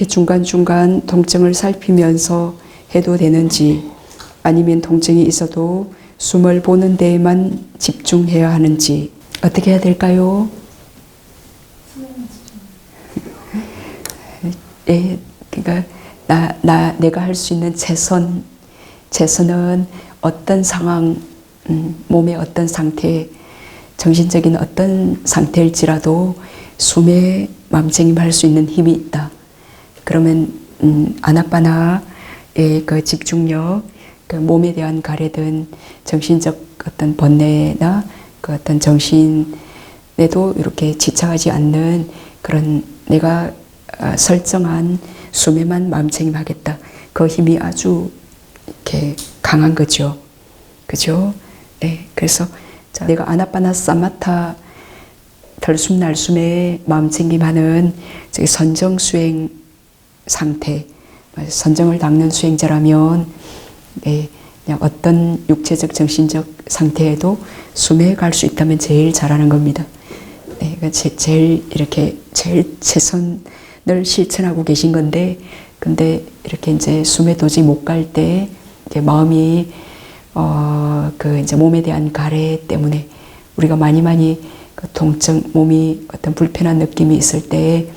중간중간 통증을 살피면서 해도 되는지, 아니면 통증이 있어도 숨을 보는 데에만 집중해야 하는지, 어떻게 해야 될까요? 그러니까 내가 할 수 있는 최선은 어떤 상황, 몸의 어떤 상태, 정신적인 어떤 상태일지라도 숨에 마음챙김할 수 있는 힘이 있다. 그러면 아나파나의 그 집중력, 그 몸에 대한 가래든 정신적 어떤 번뇌나 그 어떤 정신에도 이렇게 지착하지 않는 그런 내가 설정한 숨에만 마음챙김하겠다. 그 힘이 아주 이렇게 강한 거죠. 그죠? 네. 그래서 내가 아나파나 사마타 덜숨 날숨에 마음챙김하는 선정수행 상태, 선정을 닦는 수행자라면 그냥 어떤 육체적 정신적 상태에도 숨에 갈 수 있다면 제일 잘하는 겁니다. 그러니까 제일 최선을 실천하고 계신 건데, 근데 이렇게 이제 숨에 도저히 못 갈 때 마음이 이제 몸에 대한 가래 때문에 우리가 많이 그 통증, 몸이 어떤 불편한 느낌이 있을 때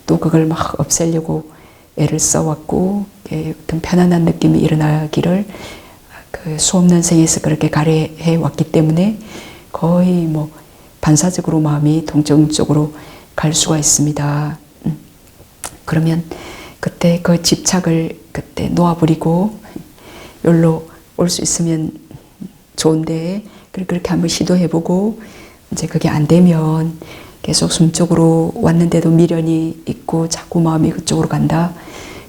또 그걸 막 없애려고 애를 써왔고, 어떤 편안한 느낌이 일어나기를 그 수없는 생에서 그렇게 가래해 왔기 때문에 거의 반사적으로 마음이 통증 쪽으로 갈 수가 있습니다. 그러면 그때 그 집착을 그때 놓아버리고 여기로 올 수 있으면 좋은데, 그렇게 한번 시도해보고 이제 그게 안 되면 계속 숨 쪽으로 왔는데도 미련이 있고 자꾸 마음이 그쪽으로 간다.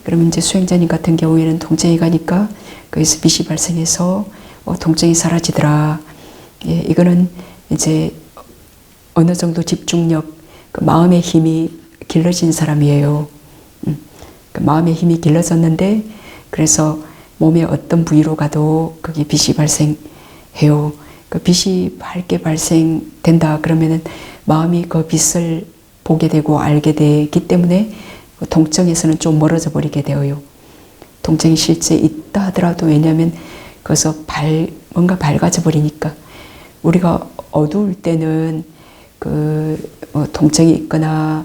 그러면 이제 수행자님 같은 경우에는 통증이 가니까 거기서 빛이 발생해서 통증이 사라지더라. 이거는 이제 어느 정도 집중력, 그 마음의 힘이 길러진 사람이에요. 그 마음의 힘이 길러졌는데, 그래서 몸의 어떤 부위로 가도 거기 빛이 발생해요. 그 빛이 밝게 발생된다 그러면은 마음이 그 빛을 보게 되고 알게 되기 때문에 통증에서는 좀 멀어져 버리게 되어요. 통증이 실제 있다 하더라도, 왜냐하면 거기서 뭔가 밝아져 버리니까. 우리가 어두울 때는 통증이 있거나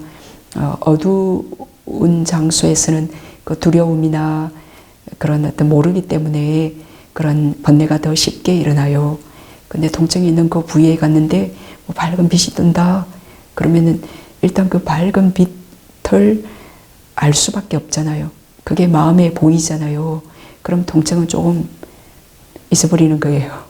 어두운 장소에서는 그 두려움이나 그런 어떤 모르기 때문에 그런 번뇌가 더 쉽게 일어나요. 근데 통증이 있는 그 부위에 갔는데 밝은 빛이 뜬다 그러면은 일단 그 밝은 빛을 알 수밖에 없잖아요. 그게 마음에 보이잖아요. 그럼 통증은 조금 잊어버리는 거예요.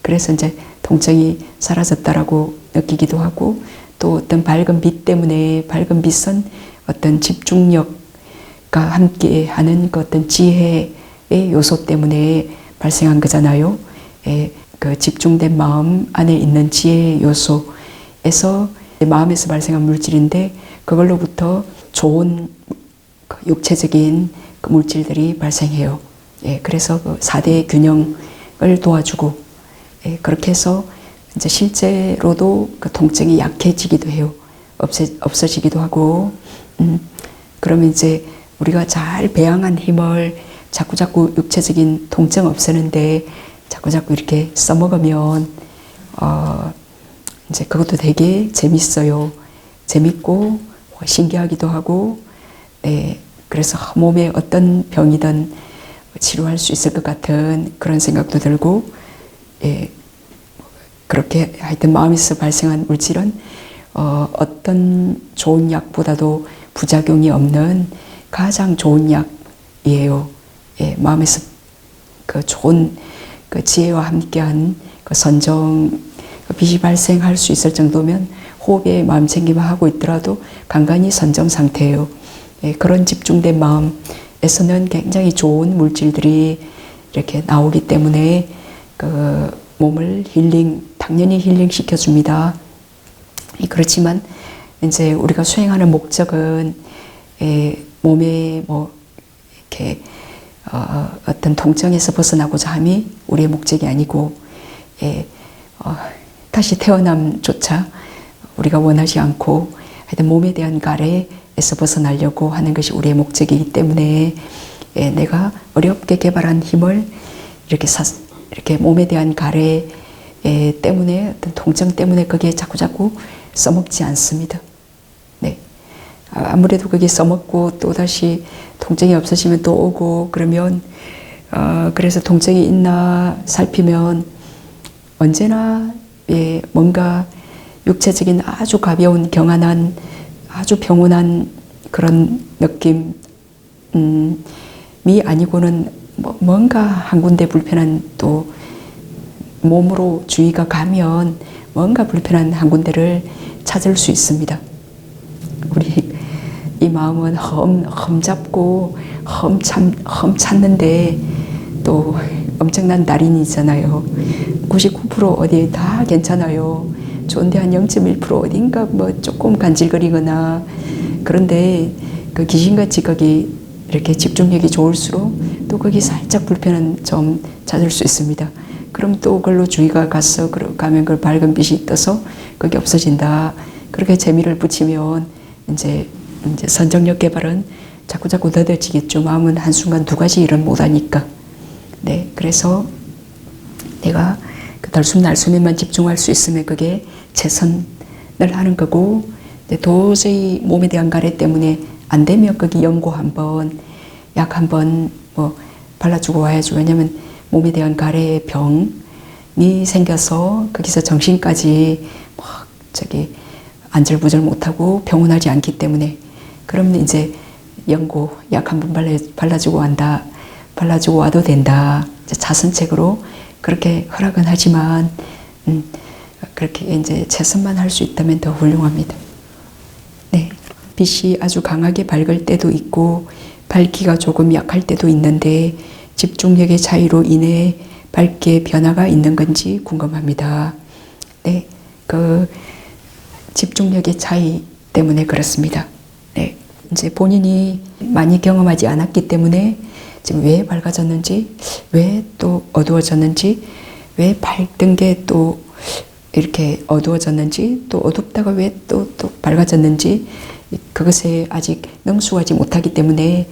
그래서 이제 통증이 사라졌다라고 느끼기도 하고, 또 어떤 밝은 빛 때문에, 밝은 빛은 어떤 집중력과 함께 하는 그 어떤 지혜의 요소 때문에 발생한 거잖아요. 그 집중된 마음 안에 있는 지혜 요소에서 마음에서 발생한 물질인데, 그걸로부터 좋은 육체적인 그 물질들이 발생해요. 그래서 그 4대 균형을 도와주고, 그렇게 해서 이제 실제로도 그 통증이 약해지기도 해요. 없어지기도 하고, 그러면 이제 우리가 잘 배양한 힘을 자꾸 육체적인 통증 없애는데 자꾸 이렇게 써먹으면 이제 그것도 되게 재밌어요. 재밌고 신기하기도 하고, 그래서 몸에 어떤 병이든 치료할 수 있을 것 같은 그런 생각도 들고, 그렇게 하여튼 마음에서 발생한 물질은 어떤 좋은 약보다도 부작용이 없는 가장 좋은 약이에요. 마음에서 그 좋은 그 지혜와 함께한 그 선정, 그 빛이 발생할 수 있을 정도면 호흡에 마음 챙김을 하고 있더라도 간간히 선정 상태예요. 그런 집중된 마음에서는 굉장히 좋은 물질들이 이렇게 나오기 때문에 그 몸을 당연히 힐링시켜 줍니다. 그렇지만 이제 우리가 수행하는 목적은 몸에 이렇게 어떤 통증에서 벗어나고자 함이 우리의 목적이 아니고, 다시 태어남조차 우리가 원하지 않고 하여튼 몸에 대한 가래에서 벗어나려고 하는 것이 우리의 목적이기 때문에 내가 어렵게 개발한 힘을 이렇게 몸에 대한 가래 때문에 어떤 통증 때문에 거기에 자꾸자꾸 써먹지 않습니다. 네. 아무래도 그게 써먹고 또 다시 통증이 없어지면 또 오고 그러면 그래서 통증이 있나 살피면 언제나 뭔가 육체적인 아주 가벼운 경안한 아주 평온한 그런 느낌이 아니고는 뭔가 한 군데 불편한 또 몸으로 주의가 가면 뭔가 불편한 한 군데를 찾을 수 있습니다. 우리 이 마음은 험 잡고 험 찾는데 또 엄청난 달인이잖아요. 99% 어디에 다 괜찮아요. 좋은데 한 0.1% 어딘가 조금 간질거리거나 그런데 그 귀신같이 거기 이렇게 집중력이 좋을수록 또 거기 살짝 불편한 점 찾을 수 있습니다. 그럼 또 그걸로 주의가 가서 가면 그 밝은 빛이 떠서 그게 없어진다. 그렇게 재미를 붙이면 이제 선정력 개발은 자꾸자꾸 더뎌지겠죠. 마음은 한순간 두 가지 일을 못하니까. 네, 그래서 내가 그 날숨에만 집중할 수 있으면 그게 최선을 하는 거고, 도저히 몸에 대한 가래 때문에 안 되면 거기 연고 한번, 약 한번 발라주고 와야죠. 왜냐면 몸에 대한 가래의 병이 생겨서 거기서 정신까지 안절부절 못하고 병원하지 않기 때문에 그러면 이제 연고 약 한번 발라주고 와도 된다. 자선책으로 그렇게 허락은 하지만 그렇게 이제 최선만 할 수 있다면 더 훌륭합니다. 네, 빛이 아주 강하게 밝을 때도 있고 밝기가 조금 약할 때도 있는데 집중력의 차이로 인해 밝기의 변화가 있는 건지 궁금합니다. 네, 그 집중력의 차이 때문에 그렇습니다. 네, 이제 본인이 많이 경험하지 않았기 때문에 지금 왜 밝아졌는지, 왜 또 어두워졌는지, 왜 밝던 게 또 이렇게 어두워졌는지, 또 어둡다가 왜 또 밝아졌는지 그것에 아직 능숙하지 못하기 때문에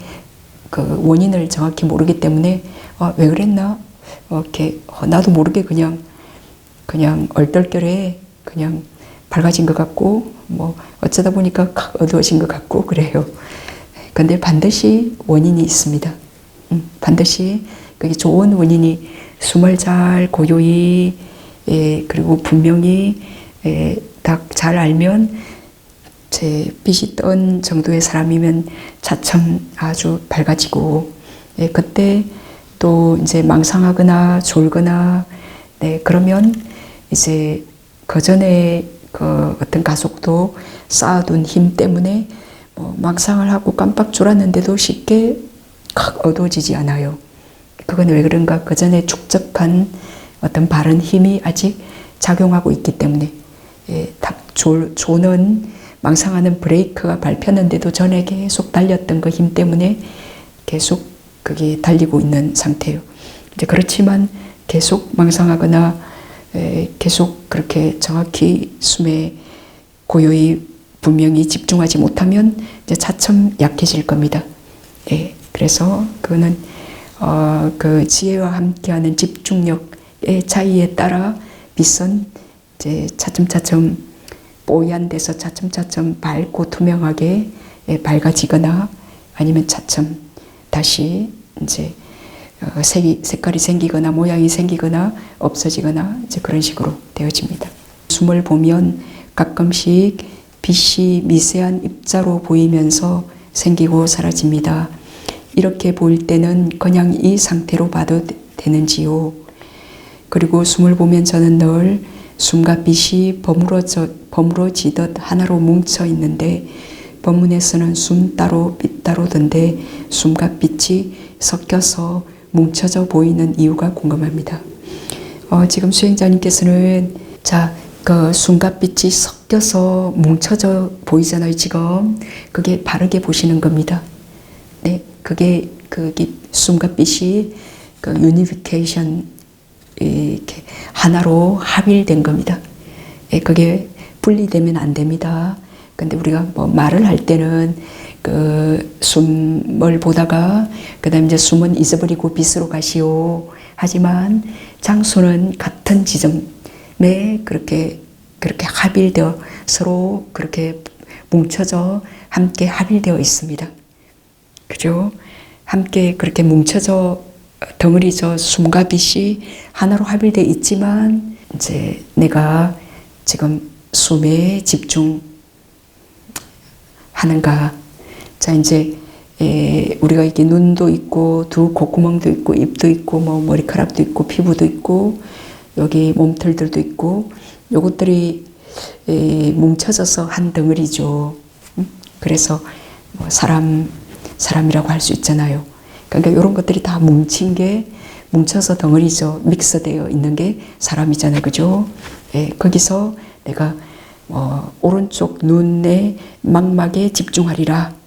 그 원인을 정확히 모르기 때문에 왜 그랬나? 이렇게 나도 모르게 그냥 얼떨결에 그냥 밝아진 것 같고 어쩌다 보니까 어두워진 것 같고 그래요. 근데 반드시 원인이 있습니다. 반드시 그게 좋은 원인이 숨을 잘 고요히 그리고 분명히 딱 잘 알면 제 빛이 뜬 정도의 사람이면 차츰 아주 밝아지고 그때 또 이제 망상하거나 졸거나 그러면 이제 그 전에 그 어떤 가속도 쌓아둔 힘 때문에 망상을 하고 깜빡 졸았는데도 쉽게 어두워지지 않아요. 그건 왜 그런가? 그 전에 축적한 어떤 바른 힘이 아직 작용하고 있기 때문에 조는 망상하는 브레이크가 밟혔는데도 전에 계속 달렸던 그 힘 때문에 계속 그게 달리고 있는 상태예요. 이제 그렇지만 계속 망상하거나 계속 그렇게 정확히 숨에 고요히 분명히 집중하지 못하면 이제 차츰 약해질 겁니다. 그래서 그거는 그 지혜와 함께하는 집중력의 차이에 따라 빛은 이제 차츰차츰 뽀얀 데서 차츰차츰 밝고 투명하게 밝아지거나 아니면 차츰 다시 이제 색깔이 생기거나 모양이 생기거나 없어지거나 이제 그런 식으로 되어집니다. 숨을 보면 가끔씩 빛이 미세한 입자로 보이면서 생기고 사라집니다. 이렇게 보일 때는 그냥 이 상태로 봐도 되는지요? 그리고 숨을 보면 저는 늘 숨과 빛이 버무러지듯 하나로 뭉쳐 있는데 법문에서는 숨 따로 빛 따로던데 숨과 빛이 섞여서 뭉쳐져 보이는 이유가 궁금합니다. 지금 수행자님께서는 그 숨과 빛이 섞여서 뭉쳐져 보이잖아요. 지금 그게 바르게 보시는 겁니다. 네, 그게 숨과 빛이 그 유니피케이션 이렇게 하나로 합일된 겁니다. 그게 분리되면 안 됩니다. 근데 우리가 뭐 말을 할 때는 그 숨을 보다가 그다음 이제 숨은 잊어버리고 빛으로 가시오. 하지만 장소는 같은 지점에 그렇게 합일되어 서로 그렇게 뭉쳐져 함께 합일되어 있습니다. 그죠? 함께 그렇게 뭉쳐져 덩어리져 숨과 빛이 하나로 합일되어 있지만 이제 내가 지금 숨에 집중하는가. 자, 이제 우리가 이렇게 눈도 있고 두 콧구멍도 있고 입도 있고 뭐 머리카락도 있고 피부도 있고 여기 몸털들도 있고 요것들이 뭉쳐져서 한 덩어리죠. 그래서 뭐 사람이라고 할 수 있잖아요. 그러니까 이런 것들이 다 뭉친 게 뭉쳐서 덩어리죠. 믹스되어 있는 게 사람이잖아요. 그죠? 거기서 내가 오른쪽 눈의 망막에 집중하리라.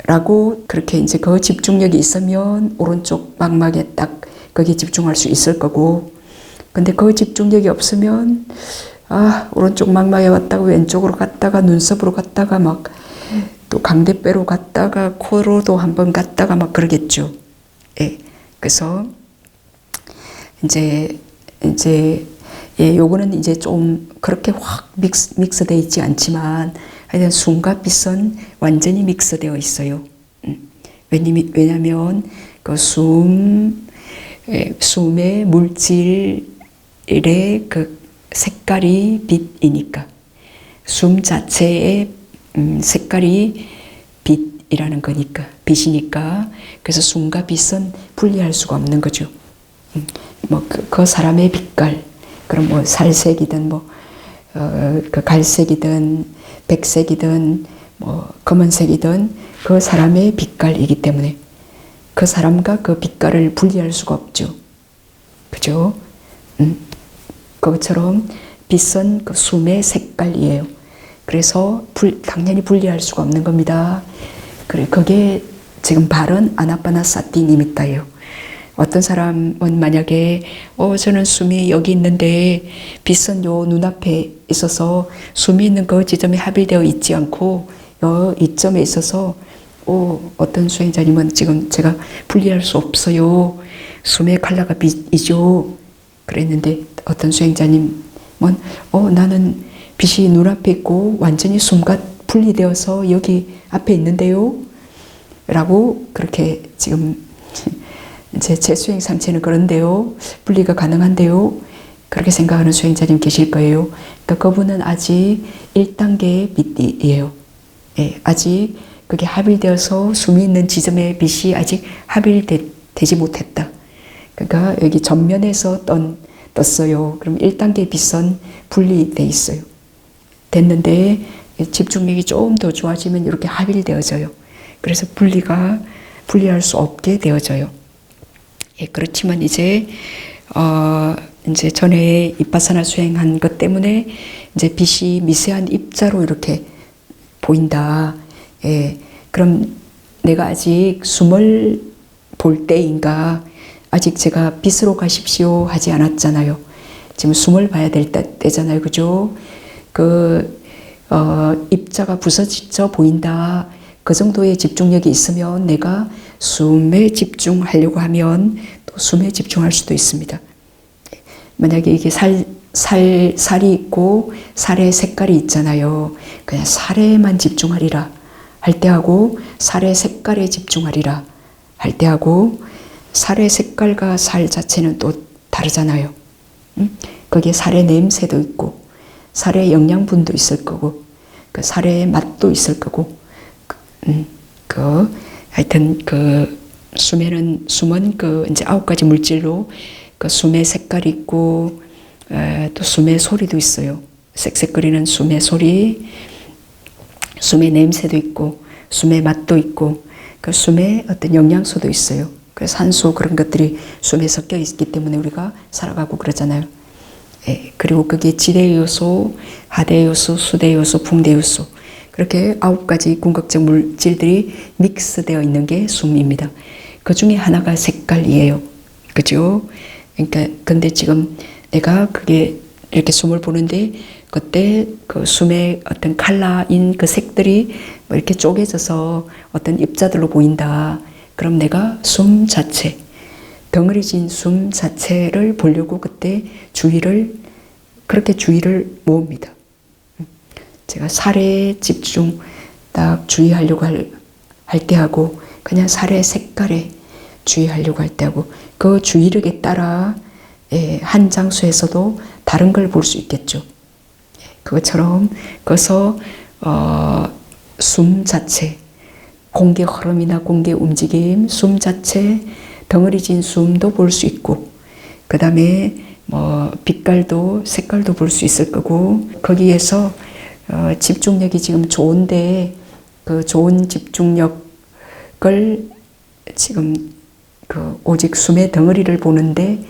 라고 그렇게 이제 그 집중력이 있으면 오른쪽 망막에 딱 거기에 집중할 수 있을 거고, 근데 그 집중력이 없으면 오른쪽 망막에 왔다가 왼쪽으로 갔다가 눈썹으로 갔다가 막 또 강대뼈로 갔다가 코로도 한번 갔다가 막 그러겠죠. 그래서 이제 요거는 이제 좀 그렇게 확 믹스되어 있지 않지만 하여튼 숨과 빛은 완전히 믹스되어 있어요. 왜냐면 그 숨의 물질의 그 색깔이 빛이니까. 숨 자체의 색깔이 빛이라는 거니까, 빛이니까. 그래서 숨과 빛은 분리할 수가 없는 거죠. 그 사람의 빛깔, 그럼 뭐 살색이든 그 갈색이든 백색이든 뭐 검은색이든 그 사람의 빛깔이기 때문에 그 사람과 그 빛깔을 분리할 수가 없죠. 그죠? 그것처럼 빛은 그 숨의 색깔이에요. 그래서 당연히 분리할 수가 없는 겁니다. 그게 지금 발은 아나파나사티 니미타예요. 어떤 사람은 만약에 저는 숨이 여기 있는데 빛은 요 눈앞에 있어서 숨이 있는 그 지점에 합일되어 있지 않고 이점에 있어서 어떤 수행자님은 지금 제가 분리할 수 없어요. 숨의 컬러가 빛이죠. 그랬는데 어떤 수행자님은 나는 빛이 눈앞에 있고 완전히 숨과 분리되어서 여기 앞에 있는데요. 라고 그렇게 지금 제 수행 상태는 그런데요. 분리가 가능한데요. 그렇게 생각하는 수행자님 계실 거예요. 그러니까 그분은 아직 1단계의 빛이에요. 아직 그게 합일되어서 숨이 있는 지점의 빛이 아직 합일되지 못했다. 그러니까 여기 전면에서 떴어요. 그럼 1단계 빛은 분리돼 있어요. 됐는데 집중력이 조금 더 좋아지면 이렇게 합일되어져요. 그래서 분리할 수 없게 되어져요. 그렇지만 이제 전에 이빠사나 수행한 것 때문에 이제 빛이 미세한 입자로 이렇게 보인다. 그럼 내가 아직 숨을 볼 때인가? 아직 제가 빛으로 가십시오 하지 않았잖아요. 지금 숨을 봐야 될 때잖아요. 그죠? 입자가 부서져 보인다. 그 정도의 집중력이 있으면 내가 숨에 집중하려고 하면 또 숨에 집중할 수도 있습니다. 만약에 이게 살이 있고 살의 색깔이 있잖아요. 그냥 살에만 집중하리라 할 때하고 살의 색깔에 집중하리라 할 때하고 살의 색깔과 살 자체는 또 다르잖아요. 거기에 살의 냄새도 있고 살의 영양분도 있을 거고 그 살의 맛도 있을 거고 하여튼 숨은 이제 9가지 물질로 그 숨의 색깔이 있고 또 숨의 소리도 있어요. 쌕쌕거리는 숨의 소리, 숨의 냄새도 있고 숨의 맛도 있고 그 숨의 어떤 영양소도 있어요. 그 산소 그런 것들이 숨에 섞여 있기 때문에 우리가 살아가고 그러잖아요. 그리고 그게 지대 요소, 하대 요소, 수대 요소, 붕대 요소 그렇게 9가지 궁극적 물질들이 믹스되어 있는 게 숨입니다. 그 중에 하나가 색깔이에요. 그죠? 그러니까 근데 지금 내가 그게 이렇게 숨을 보는데 그때 그 숨의 어떤 컬러인 그 색들이 뭐 이렇게 쪼개져서 어떤 입자들로 보인다. 그럼 내가 숨 자체, 덩어리진 숨 자체를 보려고 그때 그렇게 주의를 모읍니다. 제가 살에 집중 딱 주의하려고 할 때 하고, 그냥 살의 색깔에 주의하려고 할 때 하고, 그 주의력에 따라 한 장소에서도 다른 걸 볼 수 있겠죠. 그것처럼 거기서 숨 자체, 공기 흐름이나 공기 움직임, 숨 자체, 덩어리진 숨도 볼 수 있고, 그 다음에 뭐 빛깔도 색깔도 볼 수 있을 거고, 거기에서 집중력이 지금 좋은데 그 좋은 집중력을 지금 그 오직 숨의 덩어리를 보는데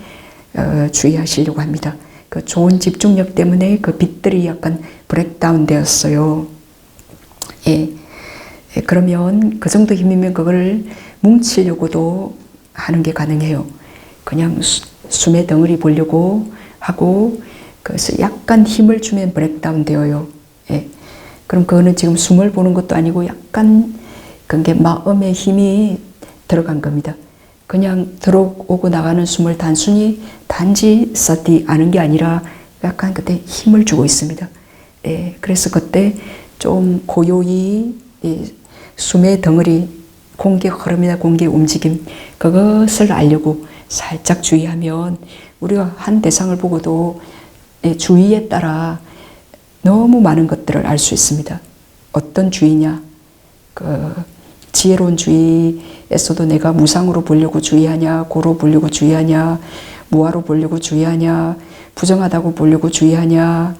주의하시려고 합니다. 그 좋은 집중력 때문에 그 빛들이 약간 브레이크다운 되었어요. 그러면 그 정도 힘이면 그걸 뭉치려고도 하는 게 가능해요. 그냥 숨의 덩어리 보려고 하고, 그래서 약간 힘을 주면 브레이크다운 되어요. 그럼 그거는 지금 숨을 보는 것도 아니고 약간 그게 마음의 힘이 들어간 겁니다. 그냥 들어오고 나가는 숨을 단지 사티 아는 게 아니라 약간 그때 힘을 주고 있습니다. 그래서 그때 좀 고요히 숨의 덩어리, 공기 흐름이나 공기 움직임, 그것을 알려고 살짝 주의하면 우리가 한 대상을 보고도 주의에 따라 너무 많은 것들을 알 수 있습니다. 어떤 주의냐? 그 지혜로운 주의에서도 내가 무상으로 보려고 주의하냐, 고로 보려고 주의하냐, 무아로 보려고 주의하냐, 부정하다고 보려고 주의하냐,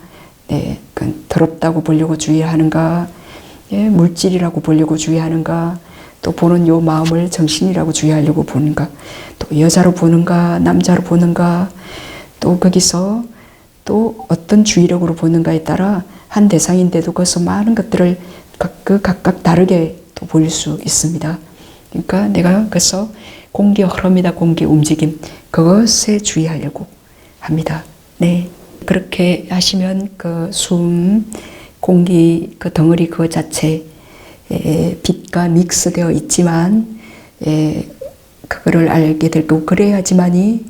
더럽다고 보려고 주의하는가, 물질이라고 보려고 주의하는가, 또 보는 요 마음을 정신이라고 주의하려고 보는가, 또 여자로 보는가, 남자로 보는가, 또 거기서 또 어떤 주의력으로 보는가에 따라 한 대상인데도 거기서 많은 것들을 각각 다르게 또 보일 수 있습니다. 그러니까 내가 그래서 공기 흐름이다, 공기 움직임, 그것에 주의하려고 합니다. 그렇게 하시면 그 숨, 공기, 그 덩어리 그 자체 빛과 믹스되어 있지만 그거를 알게 될 거고, 그래야지만이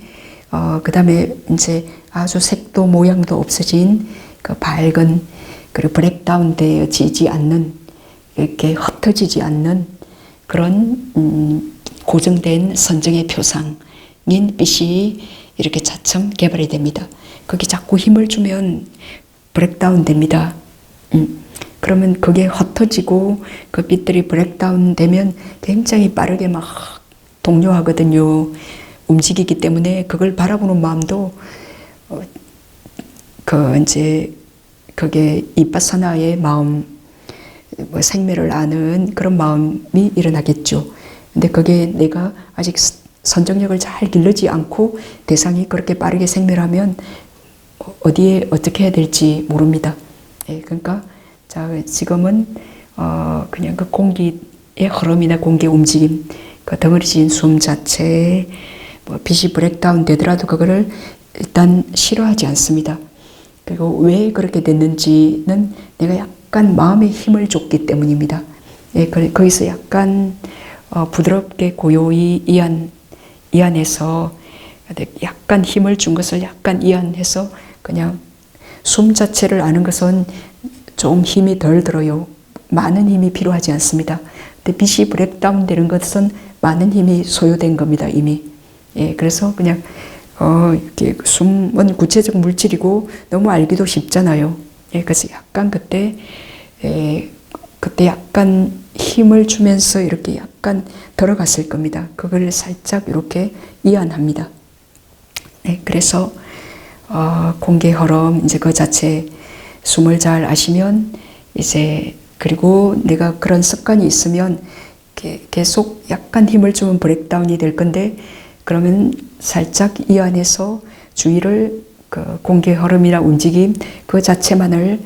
그 다음에 이제 아주 색도 모양도 없어진 그 밝은, 그리고 브레이크다운 되어지지 않는, 이렇게 흩어지지 않는 그런 고정된 선정의 표상인 빛이 이렇게 차츰 개발이 됩니다. 거기 자꾸 힘을 주면 브레이크다운 됩니다. 그러면 그게 흩어지고 그 빛들이 브레이크다운 되면 굉장히 빠르게 막 동요하거든요. 움직이기 때문에 그걸 바라보는 마음도 이제 그게 이빠사나의 마음, 생매를 아는 그런 마음이 일어나겠죠. 근데 그게 내가 아직 선정력을 잘 기르지 않고 대상이 그렇게 빠르게 생매하면 어디에 어떻게 해야 될지 모릅니다. 그러니까 자, 지금은 그냥 그 공기의 흐름이나 공기 움직임, 그 덩어리진 숨 자체, 빛이 브레이크다운 되더라도 그거를 일단 싫어하지 않습니다. 그리고 왜 그렇게 됐는지는 내가 약간 마음의 힘을 줬기 때문입니다. 거기서 약간 부드럽게 고요히 이안해서 약간 힘을 준 것을 약간 이안해서 그냥 숨 자체를 아는 것은 좀 힘이 덜 들어요. 많은 힘이 필요하지 않습니다. 근데 빛이 브레이크다운 되는 것은 많은 힘이 소요된 겁니다, 이미. 그래서 그냥 이렇게 숨은 구체적 물질이고 너무 알기도 쉽잖아요. 그래서 약간 그때 약간 힘을 주면서 이렇게 약간 들어갔을 겁니다. 그걸 살짝 이렇게 이완합니다. 그래서 공기 흐름, 이제 그 자체 숨을 잘 아시면 이제, 그리고 내가 그런 습관이 있으면 계속 약간 힘을 주면 브레이크다운이 될 건데, 그러면 살짝 이완해서 주의를 그 공기 흐름이나 움직임 그 자체만을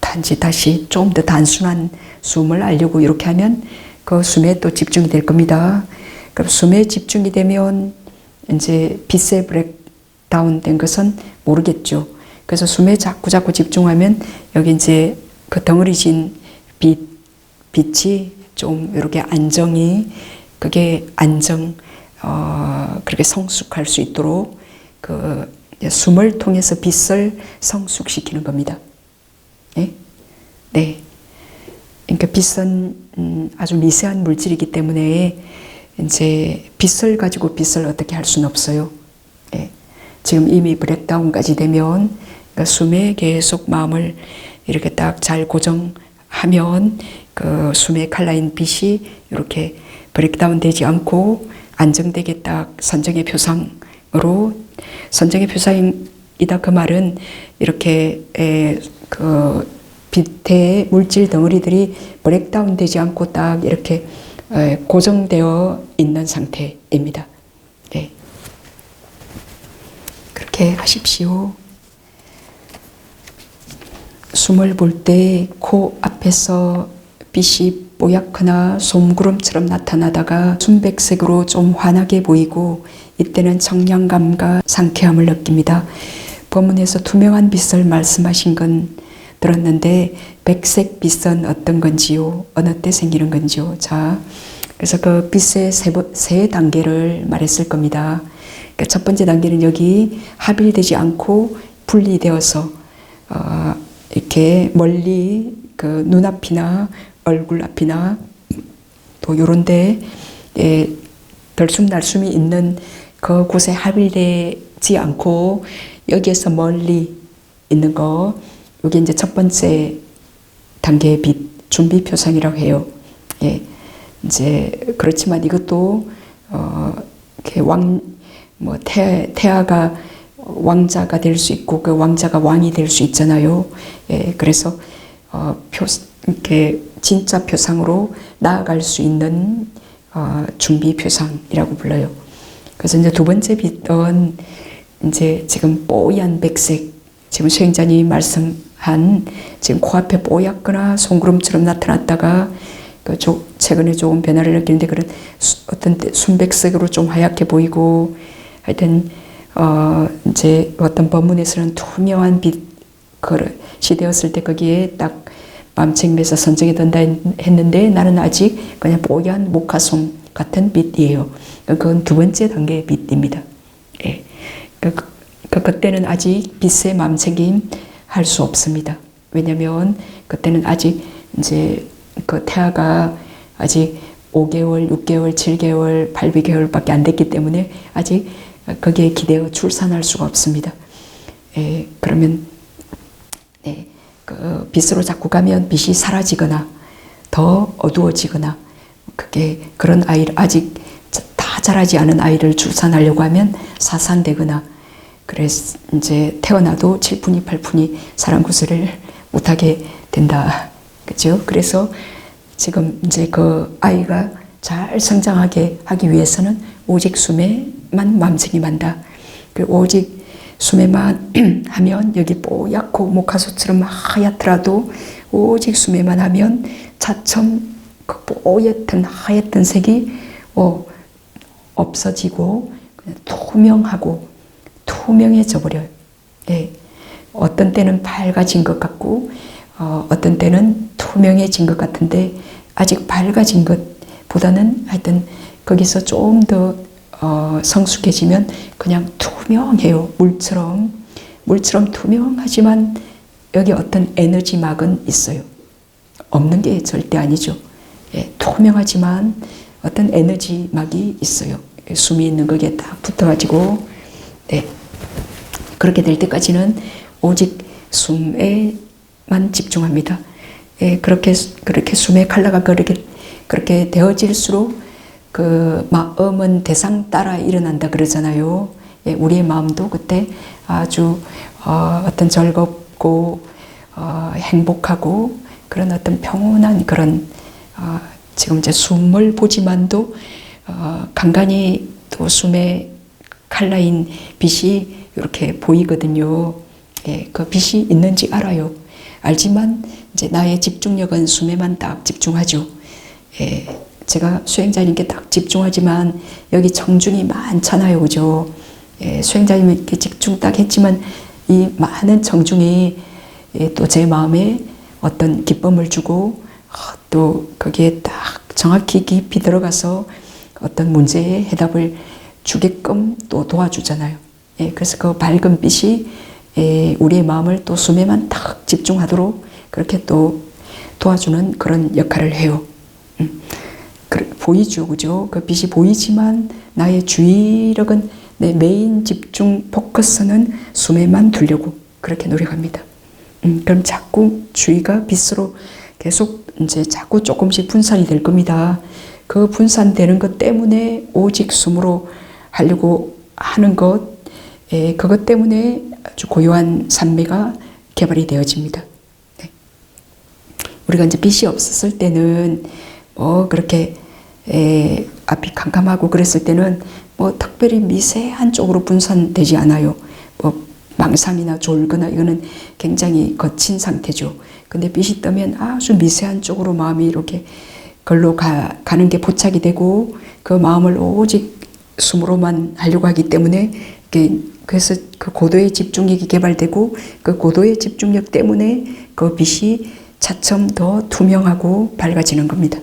단지 다시 좀 더 단순한 숨을 알려고 이렇게 하면 그 숨에 또 집중이 될 겁니다. 그럼 숨에 집중이 되면 이제 빛에 브레이크다운 된 것은 모르겠죠. 그래서 숨에 자꾸 집중하면 여기 이제 그 덩어리진 빛이 좀 이렇게 안정이, 그게 그렇게 성숙할 수 있도록 그 숨을 통해서 빛을 성숙시키는 겁니다. 네? 네. 그러니까 빛은 아주 미세한 물질이기 때문에 이제 빛을 가지고 빛을 어떻게 할 수는 없어요. 예. 지금 이미 브렉다운까지 되면 그러니까 숨에 계속 마음을 이렇게 딱 잘 고정하면 그 숨의 칼라인 빛이 이렇게 브렉다운 되지 않고 안정되게 딱 선정의 표상으로, 선정의 표상이다 그 말은 이렇게 그 빛의 물질 덩어리들이 브렉다운 되지 않고 딱 이렇게 고정되어 있는 상태입니다. 네. 그렇게 하십시오. 숨을 볼 때 코 앞에서 빛이 뽀얗거나 솜구름처럼 나타나다가 순백색으로 좀 환하게 보이고 이때는 청량감과 상쾌함을 느낍니다. 법문에서 투명한 빛을 말씀하신 건 들었는데 백색 빛은 어떤 건지요? 어느 때 생기는 건지요? 자, 그래서 그 빛의 세 단계를 말했을 겁니다. 그러니까 첫 번째 단계는 여기 합일되지 않고 분리되어서 이렇게 멀리 그 눈앞이나 얼굴 앞이나 또 요런데 들숨날숨이 있는 그곳에 합일되지 않고 여기에서 멀리 있는 거, 이게 이제 첫 번째 단계의 빛, 준비 표상이라고 해요. 예, 이제 그렇지만 이것도 이렇게 태아가 왕자가 될 수 있고 그 왕자가 왕이 될 수 있잖아요. 예, 그래서 이렇게 진짜 표상으로 나아갈 수 있는 준비 표상이라고 불러요. 그래서 이제 두 번째 빛은 이제 지금 뽀얀 백색, 지금 수행자님이 말씀한 지금 코앞에 뽀얗거나 송구름처럼 나타났다가 최근에 조금 변화를 느끼는데 그런 어떤 때 순백색으로 좀 하얗게 보이고 하여튼 이제 어떤 법문에서는 투명한 빛이 되었을 때 거기에 딱 마음책임에서 선정이 된다 했는데 나는 아직 그냥 뽀얀 모카솜 같은 빛이에요. 그건 두 번째 단계의 빛입니다. 예. 그때는 아직 빛의 마음책임 할 수 없습니다. 왜냐면 그때는 아직 이제 그 태아가 아직 5개월, 6개월, 7개월, 8개월밖에 안 됐기 때문에 아직 거기에 기대어 출산할 수가 없습니다. 예, 그러면 네, 그 빛으로 자꾸 가면 빛이 사라지거나 더 어두워지거나 그런 아이를 아직 다 자라지 않은 아이를 출산하려고 하면 사산되거나 그래서 이제 태어나도 7푼이 8푼이 사랑구슬을 못하게 된다. 그죠? 그래서 지금 이제 그 아이가 잘 성장하게 하기 위해서는 오직 숨에만 마음책임한다. 오직 숨에만 하면 여기 뽀얗고 모카소처럼 하얗더라도 오직 숨에만 하면 차츰 그 뽀얗던 하얗던 색이 없어지고 그냥 투명해져 버려요. 네. 어떤 때는 밝아진 것 같고 어떤 때는 투명해진 것 같은데 아직 밝아진 것보다는 하여튼 거기서 좀 더 성숙해지면 그냥 투명해요. 물처럼 투명하지만 여기 어떤 에너지막은 있어요. 없는 게 절대 아니죠. 예, 투명하지만 어떤 에너지막이 있어요. 숨이 있는 거기에 딱 붙어가지고 네. 그렇게 될 때까지는 오직 숨에만 집중합니다. 예, 그렇게 숨의 칼라가 그렇게 되어질수록 그 마음은 대상 따라 일어난다 그러잖아요. 예, 우리의 마음도 그때 아주 어떤 즐겁고 행복하고 그런 어떤 평온한 그런 지금 이제 숨을 보지만도 간간히 또 숨의 칼라인 빛이 이렇게 보이거든요. 예, 그 빛이 있는지 알아요. 알지만 이제 나의 집중력은 숨에만 딱 집중하죠. 예, 제가 수행자님께 딱 집중하지만 여기 청중이 많잖아요, 그죠? 예, 수행자님 이렇게 집중 딱 했지만 이 많은 청중이 또 제 마음에 어떤 기쁨을 주고 또 거기에 딱 정확히 깊이 들어가서 어떤 문제의 해답을 주게끔 또 도와주잖아요. 그래서 그 밝은 빛이 우리의 마음을 또 숨에만 딱 집중하도록 그렇게 또 도와주는 그런 역할을 해요. 보이죠, 그죠? 그 빛이 보이지만 나의 주의력은 내 메인 집중 포커스는 숨에만 두려고 그렇게 노력합니다. 그럼 자꾸 주의가 빛으로 계속 이제 자꾸 조금씩 분산이 될 겁니다. 그 분산되는 것 때문에 오직 숨으로 하려고 하는 것, 그것 때문에 아주 고요한 산매가 개발이 되어집니다. 네. 우리가 이제 빛이 없었을 때는 뭐 그렇게 앞이 캄캄하고 그랬을 때는 뭐 특별히 미세한 쪽으로 분산되지 않아요. 뭐 망상이나 졸거나 이거는 굉장히 거친 상태죠. 근데 빛이 뜨면 아주 미세한 쪽으로 마음이 이렇게 걸로 가는 게 포착이 되고 그 마음을 오직 숨으로만 하려고 하기 때문에 그래서 그 고도의 집중력이 개발되고 그 고도의 집중력 때문에 그 빛이 차츰 더 투명하고 밝아지는 겁니다.